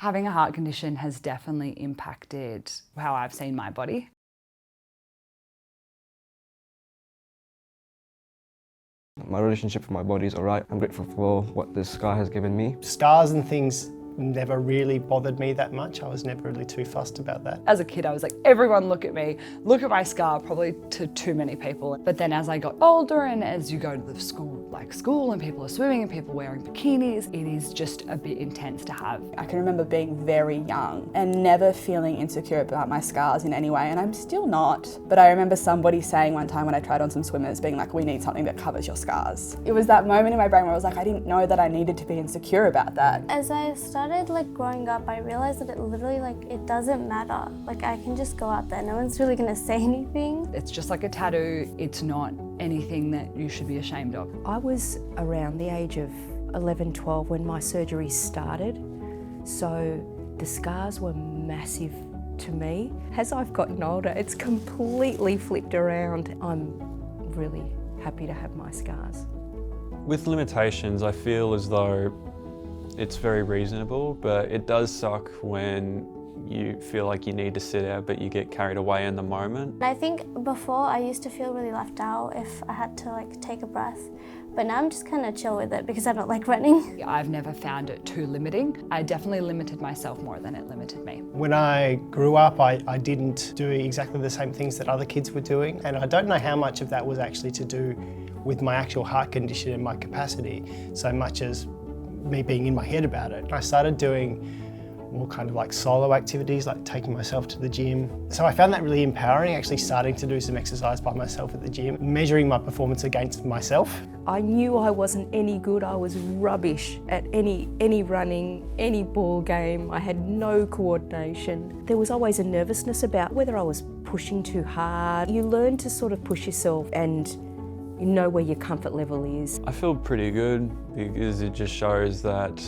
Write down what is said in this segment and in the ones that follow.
Having a heart condition has definitely impacted how I've seen my body. My relationship with my body is alright. I'm grateful for what this scar has given me. Scars and things never really bothered me that much. I was never really too fussed about that. As a kid, I was like, everyone look at me, look at my scar, probably to too many people. But then as I got older and as you go to the school and people are swimming and people wearing bikinis, it is just a bit intense to have. I can remember being very young and never feeling insecure about my scars in any way, and I'm still not. But I remember somebody saying one time when I tried on some swimmers, being like, we need something that covers your scars. It was that moment in my brain where I was like, I didn't know that I needed to be insecure about that. As I started growing up, I realized that it literally it doesn't matter. I can just go out there, no one's really gonna say anything. It's just like a tattoo. It's not anything that you should be ashamed of. I was around the age of 11, 12 when my surgery started, so the scars were massive to me. As I've gotten older, it's completely flipped around. I'm really happy to have my scars. With limitations, I feel as though it's very reasonable, but it does suck when you feel like you need to sit out but you get carried away in the moment. I think before I used to feel really left out if I had to take a breath, but now I'm just kind of chill with it because I don't like running. I've never found it too limiting. I definitely limited myself more than it limited me. When I grew up, I didn't do exactly the same things that other kids were doing, and I don't know how much of that was actually to do with my actual heart condition and my capacity, so much as me being in my head about it. I started doing more kind of solo activities, like taking myself to the gym. So I found that really empowering, actually starting to do some exercise by myself at the gym, measuring my performance against myself. I knew I wasn't any good. I was rubbish at any running, any ball game. I had no coordination. There was always a nervousness about whether I was pushing too hard. You learn to sort of push yourself and you know where your comfort level is. I feel pretty good because it just shows that,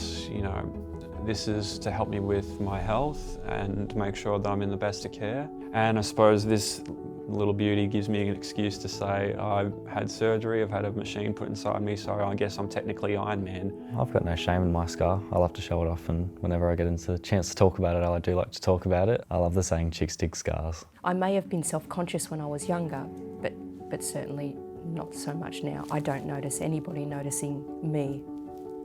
this is to help me with my health and make sure that I'm in the best of care. And I suppose this little beauty gives me an excuse to say I've had surgery, I've had a machine put inside me, so I guess I'm technically Iron Man. I've got no shame in my scar. I love to show it off, and whenever I get into the chance to talk about it, I do like to talk about it. I love the saying chicks dig scars. I may have been self-conscious when I was younger, but certainly not so much now. I don't notice anybody noticing me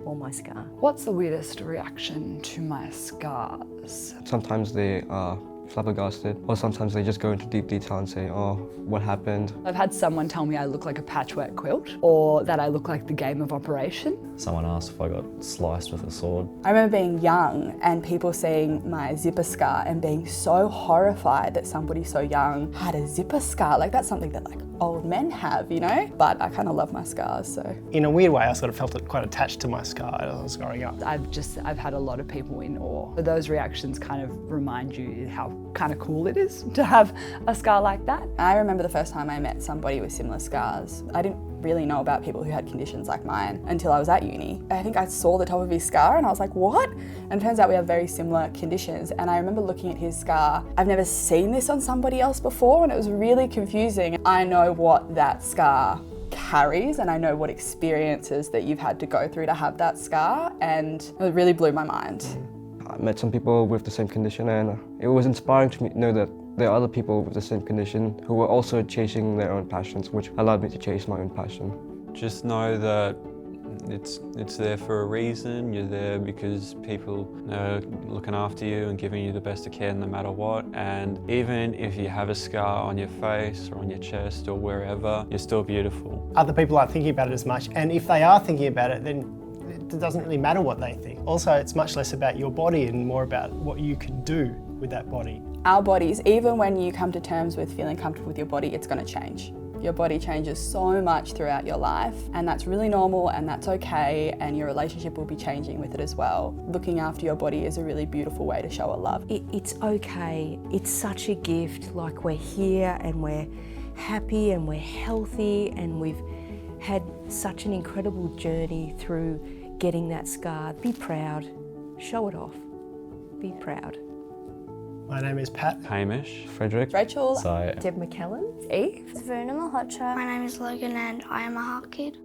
or my scar. What's the weirdest reaction to my scars? Sometimes they are flabbergasted, or sometimes they just go into deep detail and say, oh, what happened? I've had someone tell me I look like a patchwork quilt, or that I look like the game of Operation. Someone asked if I got sliced with a sword. I remember being young and people seeing my zipper scar and being so horrified that somebody so young had a zipper scar. That's something that old men have, But I kind of love my scars, so. In a weird way, I sort of felt quite attached to my scar as I was growing up. I've had a lot of people in awe. Those reactions kind of remind you how kind of cool it is to have a scar like that. I remember the first time I met somebody with similar scars. I didn't really know about people who had conditions like mine until I was at uni. I think I saw the top of his scar and I was like, what? And it turns out we have very similar conditions. And I remember looking at his scar. I've never seen this on somebody else before, and it was really confusing. I know what that scar carries, and I know what experiences that you've had to go through to have that scar, and it really blew my mind. I met some people with the same condition, and it was inspiring to know that there are other people with the same condition who were also chasing their own passions, which allowed me to chase my own passion. Just know that it's there for a reason. You're there because people are looking after you and giving you the best of care no matter what. And even if you have a scar on your face or on your chest or wherever, you're still beautiful. Other people aren't thinking about it as much, and if they are thinking about it, then it doesn't really matter what they think. Also, it's much less about your body and more about what you can do with that body. Our bodies, even when you come to terms with feeling comfortable with your body, it's going to change. Your body changes so much throughout your life, and that's really normal and that's okay, and your relationship will be changing with it as well. Looking after your body is a really beautiful way to show a love. It's okay. It's such a gift. We're here and we're happy and we're healthy, and we've had such an incredible journey through getting that scar. Be proud. Show it off. Be proud. My name is Pat. Hamish. Frederick. Rachel. So, Deb McKellen. Eve. Verna Malhotra. My name is Logan and I am a heart kid.